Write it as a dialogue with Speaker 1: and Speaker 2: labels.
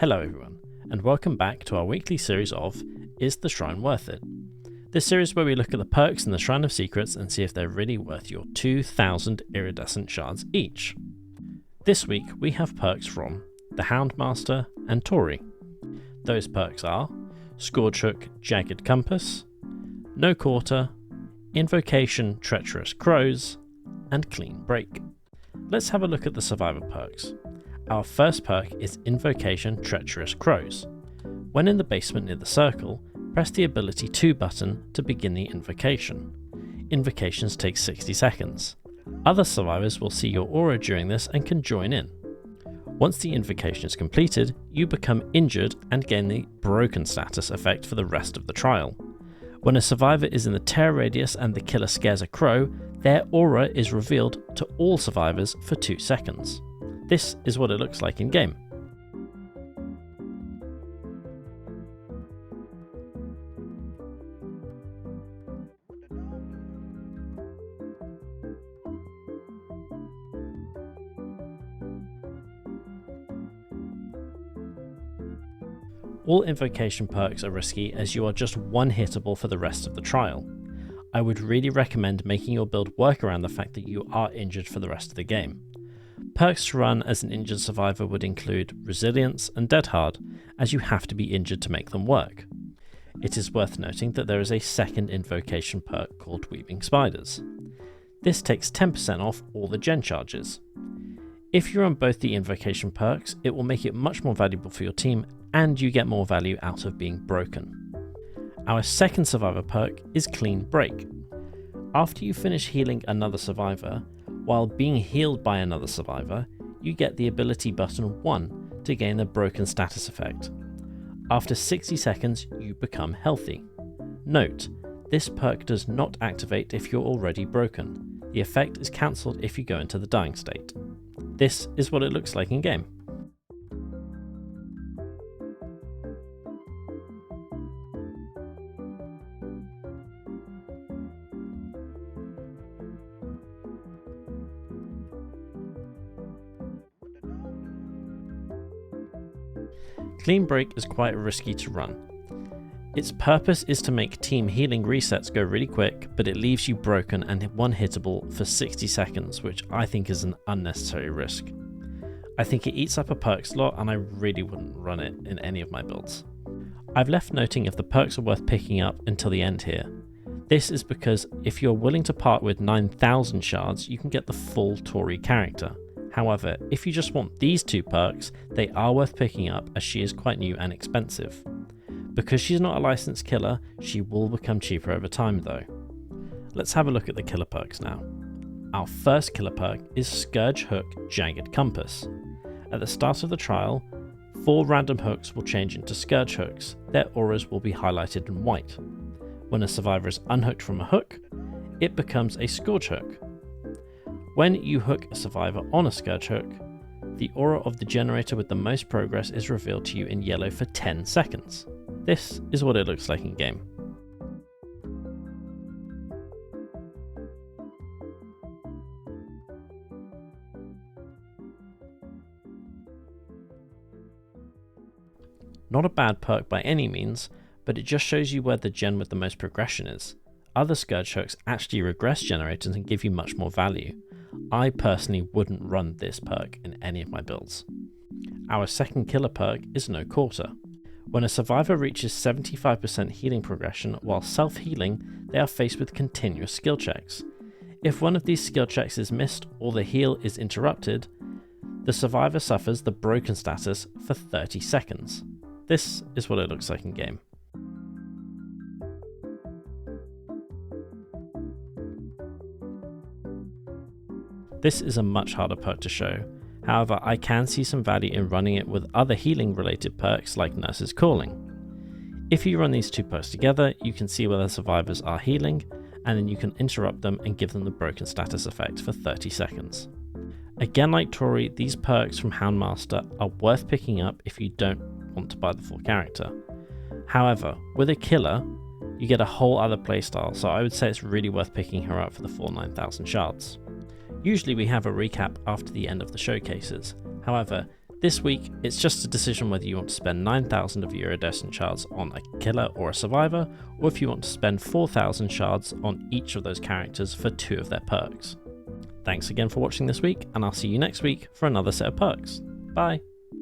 Speaker 1: Hello everyone, and welcome back to our weekly series of Is the Shrine Worth It? This series where we look at the perks in the Shrine of Secrets and see if they're really worth your 2,000 iridescent shards each. This week we have perks from the Houndmaster and Tori. Those perks are Scourge Hook, Jagged Compass, No Quarter, Invocation, Treacherous Crows, and Clean Break. Let's have a look at the Survivor perks. Our first perk is Invocation, Treacherous Crows. When in the basement near the circle, press the Ability 2 button to begin the invocation. Invocations take 60 seconds. Other survivors will see your aura during this and can join in. Once the invocation is completed, you become injured and gain the broken status effect for the rest of the trial. When a survivor is in the terror radius and the killer scares a crow, their aura is revealed to all survivors for 2 seconds. This is what it looks like in game. All invocation perks are risky as you are just one hittable for the rest of the trial. I would really recommend making your build work around the fact that you are injured for the rest of the game. Perks to run as an injured survivor would include Resilience and Dead Hard, as you have to be injured to make them work. It is worth noting that there is a second invocation perk called Weaving Spiders. This takes 10% off all the gen charges. If you run both the invocation perks, it will make it much more valuable for your team and you get more value out of being broken. Our second survivor perk is Clean Break. After you finish healing another survivor, while being healed by another survivor, you get the ability button 1 to gain the broken status effect. After 60 seconds, you become healthy. Note, this perk does not activate if you're already broken. The effect is cancelled if you go into the dying state. This is what it looks like in game. Clean Break is quite risky to run. Its purpose is to make team healing resets go really quick, but it leaves you broken and one-hittable for 60 seconds, which I think is an unnecessary risk. I think it eats up a perk slot and I really wouldn't run it in any of my builds. I've left noting if the perks are worth picking up until the end here. This is because if you're willing to part with 9,000 shards, you can get the full Tori character. However, if you just want these 2 perks, they are worth picking up as she is quite new and expensive. Because she's not a licensed killer, she will become cheaper over time though. Let's have a look at the killer perks now. Our first killer perk is Scourge Hook, Jagged Compass. At the start of the trial, 4 random hooks will change into Scourge Hooks. Their auras will be highlighted in white. When a survivor is unhooked from a hook, it becomes a Scourge Hook. When you hook a survivor on a Scourge Hook, the aura of the generator with the most progress is revealed to you in yellow for 10 seconds. This is what it looks like in game. Not a bad perk by any means, but it just shows you where the gen with the most progression is. Other Scourge Hooks actually regress generators and give you much more value. I personally wouldn't run this perk in any of my builds. Our second killer perk is No Quarter. When a survivor reaches 75% healing progression while self-healing, they are faced with continuous skill checks. If one of these skill checks is missed or the heal is interrupted, the survivor suffers the broken status for 30 seconds. This is what it looks like in game. This is a much harder perk to show, however I can see some value in running it with other healing related perks like Nurse's Calling. If you run these 2 perks together, you can see whether survivors are healing, and then you can interrupt them and give them the broken status effect for 30 seconds. Again, like Tori, these perks from Houndmaster are worth picking up if you don't want to buy the full character. However, with a killer, you get a whole other playstyle, so I would say it's really worth picking her up for the full 9,000 shards. Usually we have a recap after the end of the showcases, however, This week, it's just a decision whether you want to spend 9,000 of your iridescent shards on a killer or a survivor, or if you want to spend 4,000 shards on each of those characters for 2 of their perks. Thanks again for watching this week, and I'll see you next week for another set of perks. Bye!